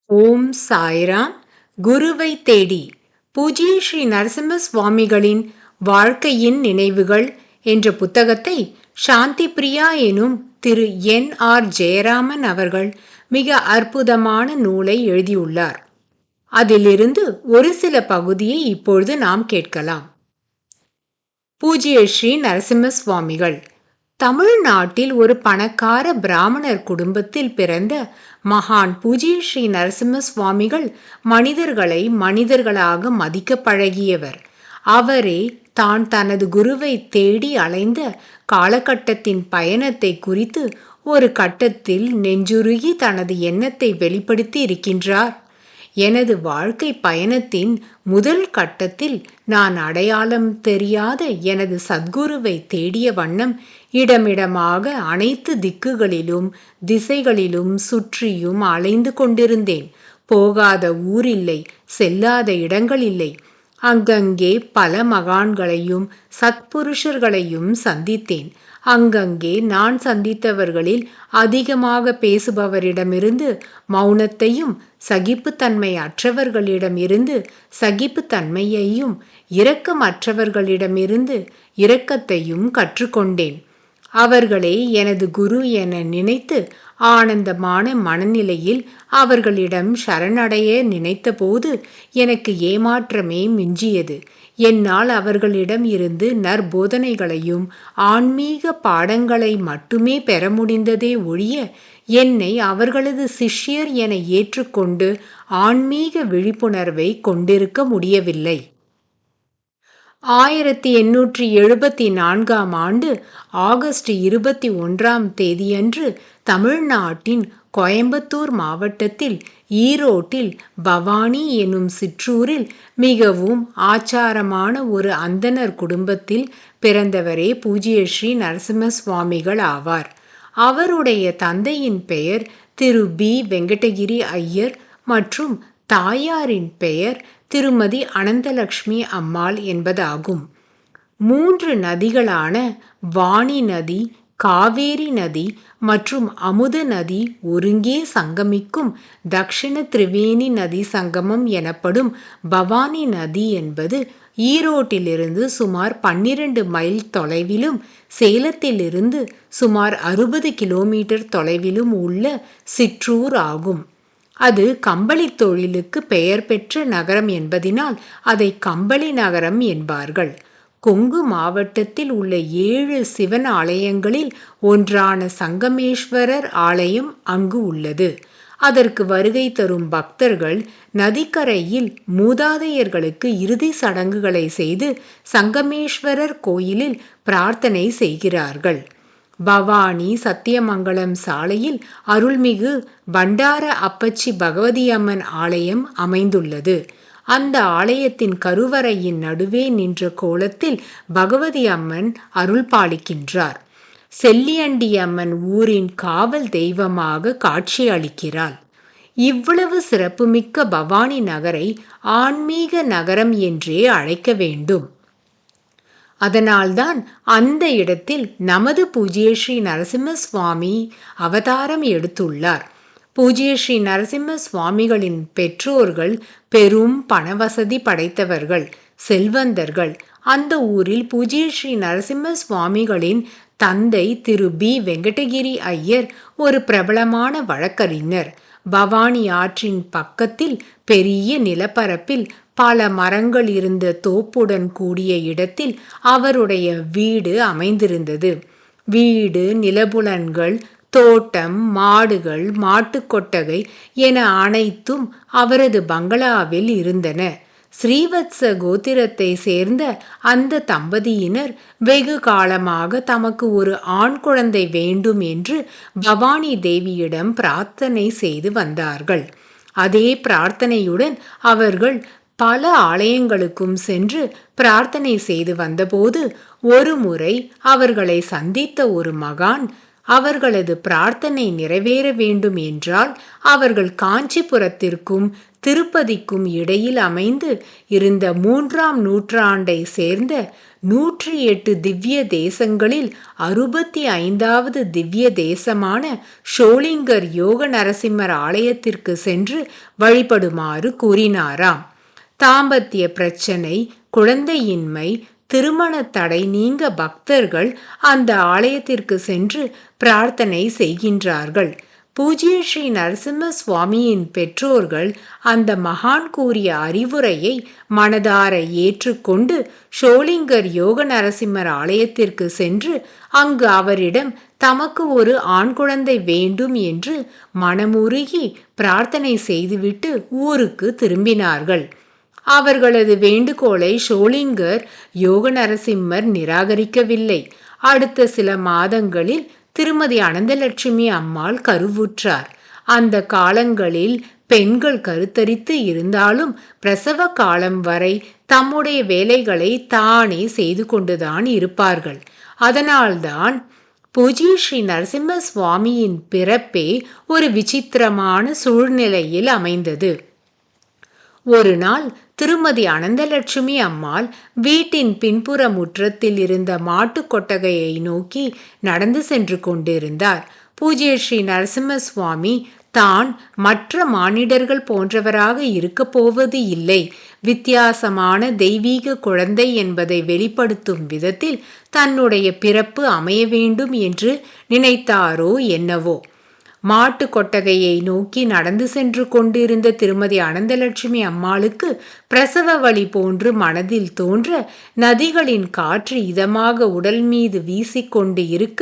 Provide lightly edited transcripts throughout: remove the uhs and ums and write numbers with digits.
ஓம் சாய்ராம். குருவை தேடி பூஜ்ய ஸ்ரீ நரசிம்ம சுவாமிகளின் வாழ்க்கையின் நினைவுகள் என்ற புத்தகத்தை சாந்தி பிரியா எனும் திரு N.R. ஜெயராமன் அவர்கள் மிக அற்புதமான நூலை எழுதியுள்ளார். அதிலிருந்து ஒரு சில பகுதியை இப்பொழுது நாம் கேட்கலாம். பூஜ்ய ஸ்ரீ நரசிம்ம சுவாமிகள் தமிழ்நாட்டில் ஒரு பணக்கார பிராமணர் குடும்பத்தில் பிறந்த மகான் பூஜ்ய ஸ்ரீ நரசிம்ம சுவாமிகள் மனிதர்களை மனிதர்களாக மதிக்க பழகியவர். அவரே தான் தனது குருவை தேடி அலைந்த காலகட்டத்தின் பயணத்தை குறித்து ஒரு கட்டத்தில் நெஞ்சுருகி தனது எண்ணத்தை வெளிப்படுத்தி இருக்கின்றார். எனது வாழ்க்கை பயணத்தின் முதல் கட்டத்தில் நான் அடையாளம் தெரியாத எனது சத்குருவை தேடிய வண்ணம் இடமிடமாக அனைத்து திக்குகளிலும் திசைகளிலும் சுற்றியும் அலைந்து கொண்டிருந்தேன். போகாத ஊரில்லை, செல்லாத இடங்கள் இல்லை. அங்கங்கே பல மகான்களையும் சத்புருஷர்களையும் சந்தித்தேன். அங்கங்கே நான் சந்தித்தவர்களில் அதிகமாக பேசுபவரிடமிருந்து மௌனத்தையும், சகிப்புத்தன்மை அற்றவர்களிடமிருந்து சகிப்புத்தன்மையையும், இரக்கமற்றவர்களிடமிருந்து இரக்கத்தையும் கற்றுக்கொண்டேன். அவர்களே எனது குரு என நினைத்து ஆனந்தமான மனநிலையில் அவர்களிடம் சரணடைய நினைத்தபோது எனக்கு ஏமாற்றமே மிஞ்சியது. என்னால் அவர்களிடம் இருந்து நற்போதனைகளையும் ஆன்மீக பாடங்களை மட்டுமே பெற முடிந்ததே ஒழிய என்னை அவர்களது சிஷ்யர் என ஏற்றுக்கொண்டு ஆன்மீக விழிப்புணர்வை கொண்டிருக்க முடியவில்லை. 1874ஆம் ஆண்டு ஆகஸ்ட் 21ஆம் தேதியன்று தமிழ்நாட்டின் கோயம்புத்தூர் மாவட்டத்தில் ஈரோட்டில் பவானி எனும் சிற்றூரில் மிகவும் ஆச்சாரமான ஒரு அந்தணர் குடும்பத்தில் பிறந்தவரே பூஜ்ய ஸ்ரீ நரசிம்ம சுவாமிகள் ஆவார். அவருடைய தந்தையின் பெயர் திரு பி. வெங்கடகிரி ஐயர் மற்றும் தாயாரின் பெயர் திருமதி அனந்தலட்சுமி அம்மாள் என்பதாகும். 3 நதிகளான வாணி நதி, காவேரி நதி மற்றும் அமுத நதி ஒருங்கே சங்கமிக்கும் தக்ஷிண திரிவேணி நதி சங்கமம் எனப்படும் பவானி நதி என்பது ஈரோட்டிலிருந்து சுமார் 12 மைல் தொலைவிலும் சேலத்திலிருந்து சுமார் 60 கிலோமீட்டர் தொலைவிலும் உள்ள சிற்றூர் ஆகும். அது கம்பளி தொழிலுக்கு பெயர் பெற்ற நகரம் என்பதினால் அதை கம்பளி நகரம் என்பார்கள். கொங்கு மாவட்டத்தில் உள்ள 7 சிவன் ஆலயங்களில் ஒன்றான சங்கமேஸ்வரர் ஆலயம் அங்கு உள்ளது. அதற்கு வருகை தரும் பக்தர்கள் நதிக்கரையில் மூதாதையர்களுக்கு இறுதி சடங்குகளை செய்து சங்கமேஸ்வரர் கோயிலில் பிரார்த்தனை செய்கிறார்கள். பவானி சத்தியமங்கலம் சாலையில் அருள்மிகு பண்டார அப்பச்சி பகவதியம்மன் ஆலயம் அமைந்துள்ளது. அந்த ஆலயத்தின் கருவறையின் நடுவே நின்ற கோலத்தில் பகவதி அம்மன் அருள் பாலிக்கின்றார். செல்லியண்டி அம்மன் ஊரின் காவல் தெய்வமாக காட்சி அளிக்கிறாள். இவ்வளவு சிறப்புமிக்க பவானி நகரை ஆன்மீக நகரம் என்றே அழைக்க வேண்டும். அதனால்தான் அந்த இடத்தில் நமது பூஜ்ய ஸ்ரீ நரசிம்ம சுவாமி அவதாரம் எடுத்துள்ளார். பூஜ்ய ஸ்ரீ நரசிம்ம சுவாமிகளின் பெற்றோர்கள் பெரும் பணவசதி படைத்தவர்கள், செல்வந்தர்கள். அந்த ஊரில் பூஜ்ய ஸ்ரீ நரசிம்ம சுவாமிகளின் தந்தை திரு பி. வெங்கடகிரி ஐயர் ஒரு பிரபலமான வழக்கறிஞர். பவானி ஆற்றின் பக்கத்தில் பெரிய நிலப்பரப்பில் பல மரங்கள் இருந்த தோப்புடன் கூடிய இடத்தில் அவருடைய வீடு அமைந்திருந்தது. வீடு, நிலபுலன்கள், தோட்டம், மாடுகள், மாட்டுக்கொட்டகை என அனைத்தும் அவரது பங்களாவில் இருந்தன. ஸ்ரீவத்ச கோத்திரத்தை சேர்ந்த அந்த தம்பதியினர் வெகு காலமாக தமக்கு ஒரு ஆண் குழந்தை வேண்டும் என்று பவானி தேவியிடம் பிரார்த்தனை செய்து வந்தார்கள். அதே பிரார்த்தனையுடன் அவர்கள் பல ஆலயங்களுக்கும் சென்று பிரார்த்தனை செய்து வந்தபோது ஒரு முறை அவர்களை சந்தித்த ஒரு மகான் அவர்களது பிரார்த்தனை நிறைவேற வேண்டும் என்றால் அவர்கள் காஞ்சிபுரத்திற்கும் திருப்பதிக்கும் இடையில் அமைந்து இருந்த 3ஆம் நூற்றாண்டை சேர்ந்த 108 திவ்ய தேசங்களில் 65வது திவ்ய தேசமான ஷோலிங்கர் யோக நரசிம்மர் ஆலயத்திற்கு சென்று வழிபடுமாறு கூறினாராம். தாம்பத்திய பிரச்சனை, குழந்தையின்மை, திருமண தடை நீங்க பக்தர்கள் அந்த ஆலயத்திற்கு சென்று பிரார்த்தனை செய்கின்றார்கள். பூஜ்ய ஸ்ரீ நரசிம்ம சுவாமியின் பெற்றோர்கள் அந்த மகான் கூறிய அறிவுரையை மனதார ஏற்றுக்கொண்டு ஷோலிங்கர் யோக நரசிம்மர் ஆலயத்திற்கு சென்று அங்கு அவரிடம் தமக்கு ஒரு ஆண் குழந்தை வேண்டும் என்று மனமுருகி பிரார்த்தனை செய்துவிட்டு ஊருக்கு திரும்பினார்கள். அவர்களது வேண்டுகோளை ஷோலிங்கர் யோக நரசிம்மர் நிராகரிக்கவில்லை. அடுத்த சில மாதங்களில் திருமதி அனந்தலட்சுமி அம்மாள் கருவுற்றார். அந்த காலங்களில் பெண்கள் கருத்தரித்து இருந்தாலும் பிரசவ காலம் வரை தம்முடைய வேலைகளை தானே செய்து கொண்டுதான் இருப்பார்கள். அதனால்தான் பூஜ்ய ஸ்ரீ நரசிம்ம சுவாமியின் பிறப்பே ஒரு விசித்திரமான சூழ்நிலையில் அமைந்தது. ஒரு நாள் திருமதி அனந்தலட்சுமி அம்மாள் வீட்டின் பின்புற முற்றத்தில் இருந்த மாட்டு கொட்டகையை நோக்கி நடந்து சென்று கொண்டிருந்தார். பூஜ்ய ஸ்ரீ நரசிம்ம சுவாமி தான் மற்ற மானிடர்கள் போன்றவராக இருக்க போவது இல்லை, வித்தியாசமான தெய்வீக குழந்தை என்பதை வெளிப்படுத்தும் விதத்தில் தன்னுடைய பிறப்பு அமைய வேண்டும் என்று நினைத்தாரோ என்னவோ. மாட்டு கொட்டகையை நோக்கி நடந்து சென்று கொண்டிருந்த திருமதி அனந்தலட்சுமி அம்மாளுக்கு பிரசவ வலி போன்று மனதில் தோன்ற, நதிகளின் காற்று இதமாக உடல் மீது வீசிக்கொண்டு இருக்க,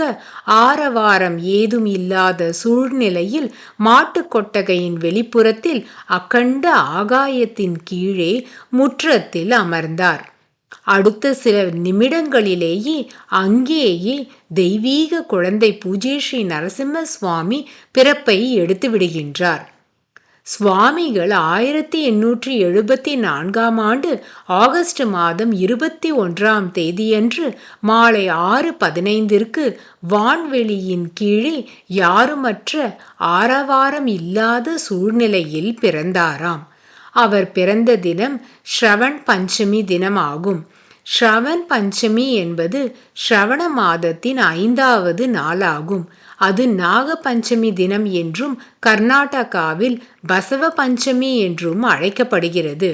ஆரவாரம் ஏதும் இல்லாத சூழ்நிலையில் மாட்டு கொட்டகையின் வெளிப்புறத்தில் அகண்ட ஆகாயத்தின் கீழே முற்றத்தில் அமர்ந்தார். அடுத்த சில நிமிடங்களிலேயே அங்கேயே தெய்வீக குழந்தை பூஜ்ய ஸ்ரீ நரசிம்ம சுவாமி பிறப்பை எடுத்து விடுகின்றார். சுவாமிகள் 1874ஆம் ஆண்டு ஆகஸ்ட் மாதம் 21ஆம் தேதியன்று மாலை 6:15ற்கு வான்வெளியின் கீழே யாருமற்ற ஆரவாரம் இல்லாத சூழ்நிலையில் பிறந்தாராம். அவர் பிறந்த தினம் ஸ்ரவண் பஞ்சமி தினம் ஆகும். ஸ்ரவண் பஞ்சமி என்பது ஸ்ரவண மாதத்தின் 5வது நாளாகும். அது நாக பஞ்சமி தினம் என்றும் கர்நாடகாவில் பசவ பஞ்சமி என்றும் அழைக்கப்படுகிறது.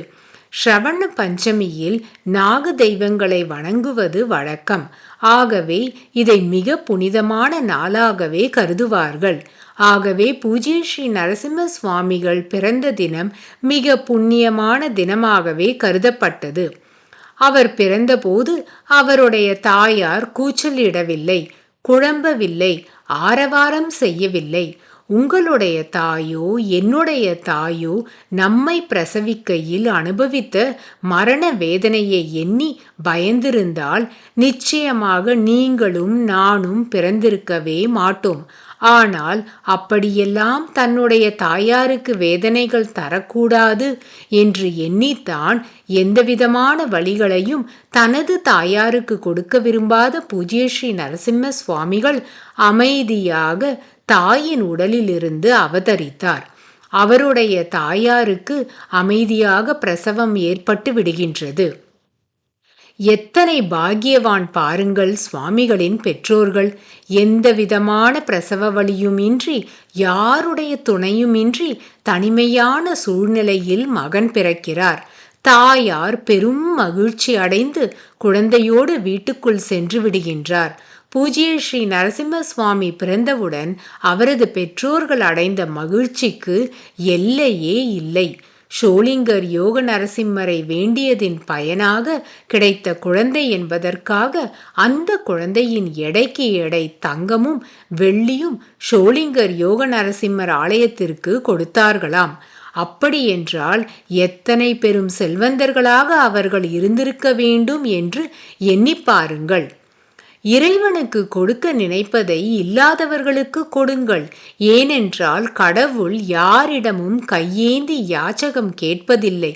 ஸ்ரவண பஞ்சமியில் நாக தெய்வங்களை வணங்குவது வழக்கம். ஆகவே இதை மிக புனிதமான நாளாகவே கருதுவார்கள். ஆகவே பூஜ்ய ஸ்ரீ நரசிம்ம சுவாமிகள் பிறந்த தினம் மிக புண்ணியமான தினமாகவே கருதப்பட்டது. அவர் பிறந்தபோது அவருடைய தாயார் கூச்சலிடவில்லை, குழம்பவில்லை, ஆரவாரம் செய்யவில்லை. உங்களுடைய தாயோ என்னுடைய தாயோ நம்மை பிரசவிக்கையில் அனுபவித்த மரண வேதனையை எண்ணி பயந்திருந்தால் நிச்சயமாக நீங்களும் நானும் பிறந்திருக்கவே மாட்டோம். ஆனால் அப்படியெல்லாம் தன்னுடைய தாயாருக்கு வேதனைகள் தரக்கூடாது என்று எண்ணித்தான் எந்தவிதமான வழிகளையும் தனது தாயாருக்கு கொடுக்க விரும்பாத பூஜ்ய ஸ்ரீ நரசிம்ம சுவாமிகள் அமைதியாக தாயின் உடலிலிருந்து அவதரித்தார். அவருடைய தாயாருக்கு அமைதியாக பிரசவம் ஏற்பட்டு விடுகின்றது. எத்தனை பாக்கியவான் பாருங்கள் சுவாமிகளின் பெற்றோர்கள். எந்த விதமான பிரசவ வலியுமின்றி, யாருடைய துணையுமின்றி தனிமையான சூழ்நிலையில் மகன் பிறக்கிறார். தாயார் பெரும் மகிழ்ச்சி அடைந்து குழந்தையோடு வீட்டுக்குள் சென்று விடுகின்றார். பூஜ்ய ஸ்ரீ நரசிம்ம சுவாமி பிறந்தவுடன் அவரது பெற்றோர்கள் அடைந்த மகிழ்ச்சிக்கு எல்லையே இல்லை. ஷோலிங்கர் யோக நரசிம்மரை வேண்டியதின் பயனாக கிடைத்த குழந்தை என்பதற்காக அந்த குழந்தையின் எடைக்கு எடை தங்கமும் வெள்ளியும் ஷோலிங்கர் யோக நரசிம்மர் ஆலயத்திற்கு கொடுத்தார்களாம். அப்படியென்றால் எத்தனை பெரும் செல்வந்தர்களாக அவர்கள் இருந்திருக்க வேண்டும் என்று எண்ணி பாருங்கள். இறைவனுக்கு கொடுக்க நினைப்பதை இல்லாதவர்களுக்கு கொடுங்கள். ஏனென்றால் கடவுள் யாரிடமும் கையேந்தி யாச்சகம் கேட்பதில்லை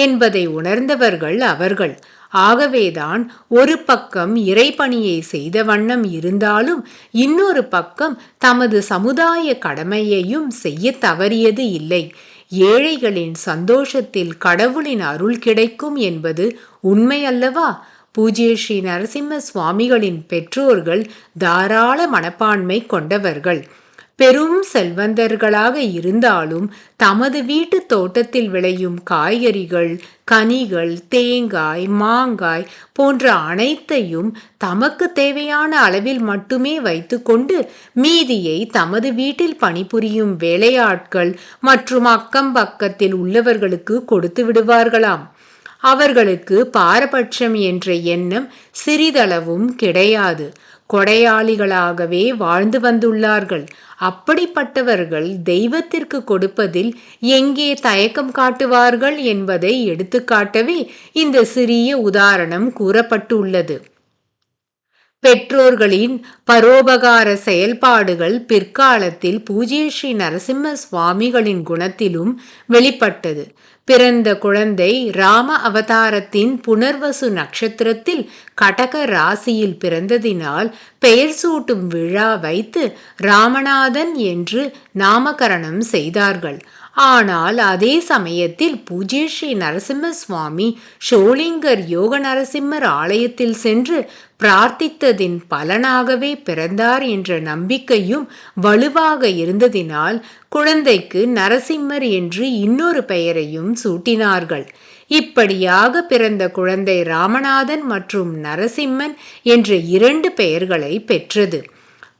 என்பதை உணர்ந்தவர்கள் அவர்கள். ஆகவேதான் ஒரு பக்கம் இறைபணியை செய்த வண்ணம் இருந்தாலும் இன்னொரு பக்கம் தமது சமுதாய கடமையையும் செய்ய தவறியது இல்லை. ஏழைகளின் சந்தோஷத்தில் கடவுளின் அருள் கிடைக்கும் என்பது உண்மை அல்லவா? பூஜ்ய ஸ்ரீ நரசிம்ம சுவாமிகளின் பெற்றோர்கள் தாராள மனப்பான்மை கொண்டவர்கள். பெரும் செல்வந்தர்களாக இருந்தாலும் தமது வீட்டு தோட்டத்தில் விளையும் காய்கறிகள், கனிகள், தேங்காய், மாங்காய் போன்ற அனைத்தையும் தமக்கு தேவையான அளவில் மட்டுமே வைத்துக்கொண்டு மீதியை தமது வீட்டில் பணிபுரியும் வேலையாட்கள் மற்றும் அக்கம் பக்கத்தில் உள்ளவர்களுக்கு கொடுத்து விடுவார்களாம். அவர்களுக்கு பாரபட்சம் என்ற எண்ணம் சிறிதளவும் கிடையாது. கொடையாளிகளாகவே வாழ்ந்து வந்துள்ளார்கள். அப்படிப்பட்டவர்கள் தெய்வத்திற்கு கொடுப்பதில் எங்கே தயக்கம் காட்டுவார்கள் என்பதை எடுத்துக்காட்டவே இந்த சிறிய உதாரணம் கூறப்பட்டுள்ளது. பெற்றோர்களின் பரோபகார செயல்பாடுகள் பிற்காலத்தில் பூஜ்ய ஸ்ரீ நரசிம்ம சுவாமிகளின் குணத்திலும் வெளிப்பட்டது. பிறந்த குழந்தை ராம அவதாரத்தின் புனர்வசு நட்சத்திரத்தில் கடக ராசியில் பிறந்ததினால் பெயர் சூட்டும் விழா வைத்து ராமநாதன் என்று நாமகரணம் செய்தார்கள். ஆனால் அதே சமயத்தில் பூஜ்ய ஸ்ரீ நரசிம்ம சுவாமி ஷோலிங்கர் யோக நரசிம்மர் ஆலயத்தில் சென்று பிரார்த்தித்ததின் பலனாகவே பிறந்தார் என்ற நம்பிக்கையும் வலுவாக இருந்ததினால் குழந்தைக்கு நரசிம்மர் என்று இன்னொரு பெயரையும் சூட்டினார்கள். இப்படியாக பிறந்த குழந்தை ராமநாதன் மற்றும் நரசிம்மன் என்ற 2 பெயர்களை பெற்றது.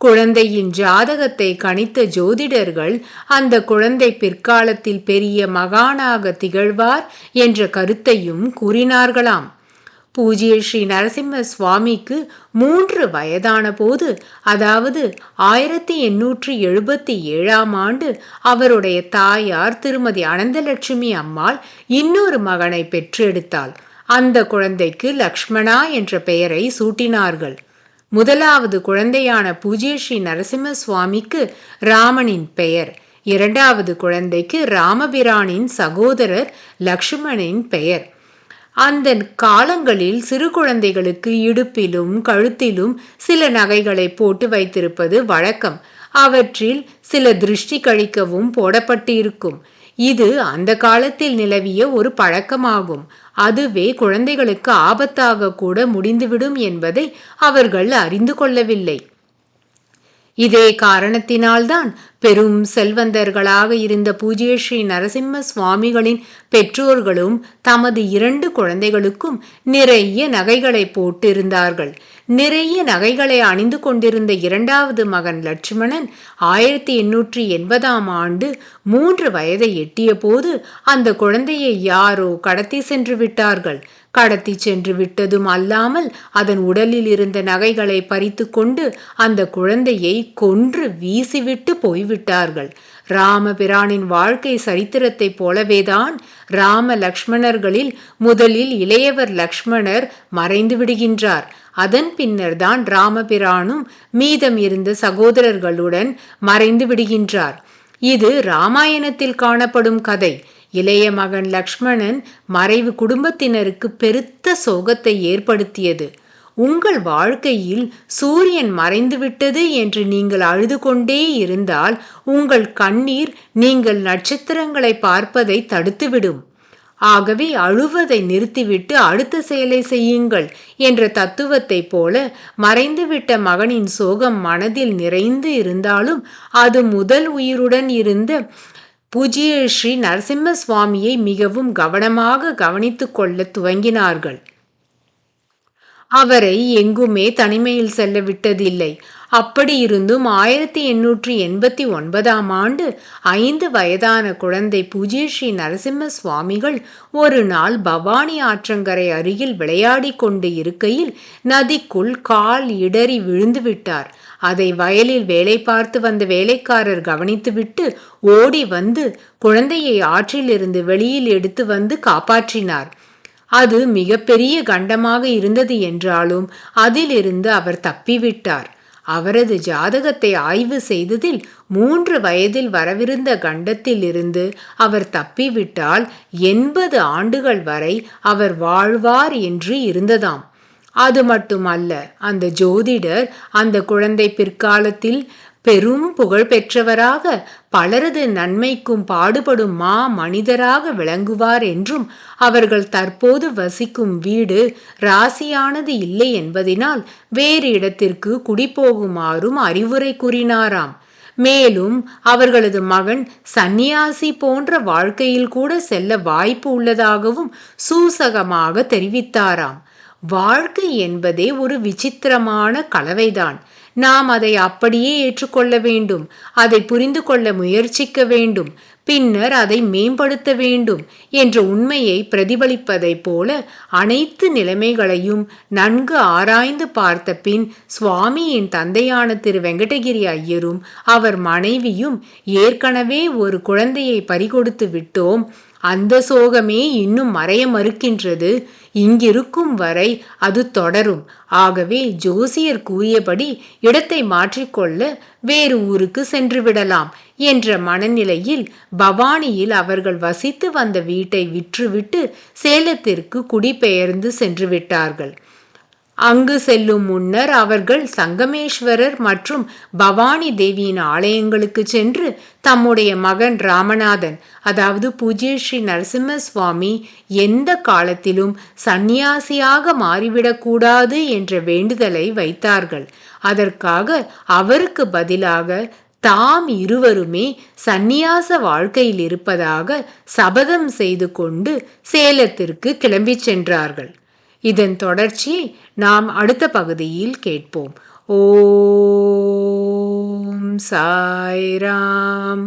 குழந்தையின் ஜாதகத்தை கணித்த ஜோதிடர்கள் அந்த குழந்தை பிற்காலத்தில் பெரிய மகானாக திகழ்வார் என்ற கருத்தையும் கூறினார்களாம். பூஜ்ய ஸ்ரீ நரசிம்ம சுவாமிக்கு 3 வயதான போது, அதாவது 1877ஆம் ஆண்டு அவருடைய தாயார் திருமதி அனந்தலட்சுமி அம்மாள் இன்னொரு மகனை பெற்றெடுத்தாள். அந்த குழந்தைக்கு லக்ஷ்மணா என்ற பெயரை சூட்டினார்கள். முதலாவது குழந்தையான பூஜ்ய ஸ்ரீ நரசிம்ம சுவாமிக்கு ராமனின் பெயர், இரண்டாவது குழந்தைக்கு ராமபிரானின் சகோதரர் லக்ஷ்மணின் பெயர். அந்த காலங்களில் சிறு குழந்தைகளுக்கு இடுப்பிலும் கழுத்திலும் சில நகைகளை போட்டு வைத்திருப்பது வழக்கம். அவற்றில் சில திருஷ்டி கழிக்கவும் போடப்பட்டு இருக்கும். இது அந்த காலத்தில் நிலவிய ஒரு பழக்கமாகும். அதுவே குழந்தைகளுக்கு ஆபத்தாக கூட முடிந்துவிடும் என்பதை அவர்கள் அறிந்து கொள்ளவில்லை. இதே காரணத்தினால்தான் பெரும் செல்வந்தர்களாக இருந்த பூஜ்ய ஸ்ரீ நரசிம்ம சுவாமிகளின் பெற்றோர்களும் தமது 2 குழந்தைகளுக்கும் நிறைய நகைகளை போட்டிருந்தார்கள். நிறைய நகைகளை அணிந்து கொண்டிருந்த இரண்டாவது மகன் லட்சுமணன் 1880ஆம் ஆண்டு 3 வயதை எட்டிய போது அந்த குழந்தையை யாரோ கடத்தி சென்று விட்டார்கள். கடத்தி சென்று விட்டதும் அல்லாமல் அதன் உடலில் இருந்த நகைகளை பறித்து கொண்டு அந்த குழந்தையை கொன்று வீசிவிட்டு போய்விட்டார்கள். ராமபிரானின் வாழ்க்கை சரித்திரத்தை போலவேதான் ராம லக்ஷ்மணர்களில் முதலில் இளையவர் லக்ஷ்மணர் மறைந்து விடுகின்றார். அதன் பின்னர் தான் ராமபிரானும் மீதம் இருந்த சகோதரர்களுடன் மறைந்து விடுகின்றார். இது ராமாயணத்தில் காணப்படும் கதை. இளைய மகன் லக்ஷ்மணன் மறைவு குடும்பத்தினருக்கு பெருத்த சோகத்தை ஏற்படுத்தியது. உங்கள் வாழ்க்கையில் சூரியன் மறைந்துவிட்டது என்று நீங்கள் அழுது கொண்டே இருந்தால் உங்கள் கண்ணீர் நீங்கள் நட்சத்திரங்களை பார்ப்பதை தடுத்துவிடும். ஆகவே அழுவதை நிறுத்திவிட்டு அடுத்த செயலை செய்யுங்கள் என்ற தத்துவத்தை போல மறைந்துவிட்ட மகனின் சோகம் மனதில் நிறைந்து இருந்தாலும் அது முதல் உயிருடன் இருந்த பூஜ்ய ஸ்ரீ நரசிம்ம சுவாமியை மிகவும் கவனமாக கவனித்து கொள்ள துவங்கினார்கள். அவரை எங்குமே தனிமையில் செல்ல விட்டதில்லை. அப்படி இருந்தும் 1889ஆம் ஆண்டு 5 வயதான குழந்தை பூஜ்ய ஸ்ரீ நரசிம்ம சுவாமிகள் ஒரு நாள் பவானி ஆற்றங்கரை அருகில் விளையாடி கொண்டு இருக்கையில் நதிக்குள் கால் இடறி விழுந்து விட்டார். அதை வயலில் வேலை பார்த்து வந்த வேலைக்காரர் கவனித்துவிட்டு ஓடி வந்து குழந்தையை ஆற்றிலிருந்து வெளியில் எடுத்து வந்து காப்பாற்றினார். அது மிகப்பெரிய கண்டமாக இருந்தது என்றாலும் அதிலிருந்து அவர் தப்பிவிட்டார். அவரது ஜாதகத்தை ஆய்வு செய்ததில் 3 வயதில் வரவிருந்த கண்டத்தில் இருந்து அவர் தப்பிவிட்டால் 80 ஆண்டுகள் வரை அவர் வாழ்வார் என்று இருந்ததாம். அது மட்டுமல்ல, அந்த ஜோதிடர் அந்த குழந்தை பிற்காலத்தில் பெரும் புகழ் பெற்றவராக, பலரது நன்மைக்கும் பாடுபடும் மனிதராக விளங்குவார் என்றும், அவர்கள் தற்போது வசிக்கும் வீடு ராசியானது இல்லை என்பதினால் வேறு இடத்திற்கு குடிபோகுமாறும் அறிவுரை கூறினாராம். மேலும் அவர்களது மகன் சந்நியாசி போன்ற வாழ்க்கையில் கூட செல்ல வாய்ப்பு உள்ளதாகவும் சூசகமாக தெரிவித்தாராம். வாழ்க்கை என்பதே ஒரு விசித்திரமான கலவைதான். நாம் அதை அப்படியே ஏற்றுக்கொள்ள வேண்டும், அதை புரிந்து கொள்ள முயற்சிக்க வேண்டும், பின்னர் அதை மேம்படுத்த வேண்டும் என்ற உண்மையை பிரதிபலிப்பதைப் போல அனைத்து நிலைமைகளையும் நன்கு ஆராய்ந்து பார்த்த பின் சுவாமியின் தந்தையான திரு வெங்கடகிரி ஐயரும் அவர் மனைவியும் ஏற்கனவே ஒரு குழந்தையை பறிகொடுத்து விட்டோம், அந்த சோகமே இன்னும் மறைய மறுக்கின்றது, இங்கிருக்கும் வரை அது தொடரும். ஆகவே ஜோசியர் கூறியபடி இடத்தை மாற்றிக்கொள்ள வேறு ஊருக்கு சென்று விடலாம் என்ற மனநிலையில் பவானியில் அவர்கள் வசித்து வந்த வீட்டை விற்றுவிட்டு சேலத்திற்கு குடிபெயர்ந்து சென்று விட்டார்கள். அங்கு செல்லும் முன்னர் அவர்கள் சங்கமேஸ்வரர் மற்றும் பவானி தேவியின் ஆலயங்களுக்கு சென்று தம்முடைய மகன் ராமநாதன், அதாவது பூஜ்ய ஸ்ரீ நரசிம்ம சுவாமி எந்த காலத்திலும் சந்நியாசியாக மாறிவிடக்கூடாது என்ற வேண்டுதலை வைத்தார்கள். அதற்காக அவருக்கு பதிலாக தாம் இருவருமே சந்நியாச வாழ்க்கையில் இருப்பதாக சபதம் செய்து கொண்டு சேலத்திற்கு கிளம்பி சென்றார்கள். இதன் தொடர்ச்சியை நாம் அடுத்த பகுதியில் கேட்போம். ஓம் சாய்ராம்.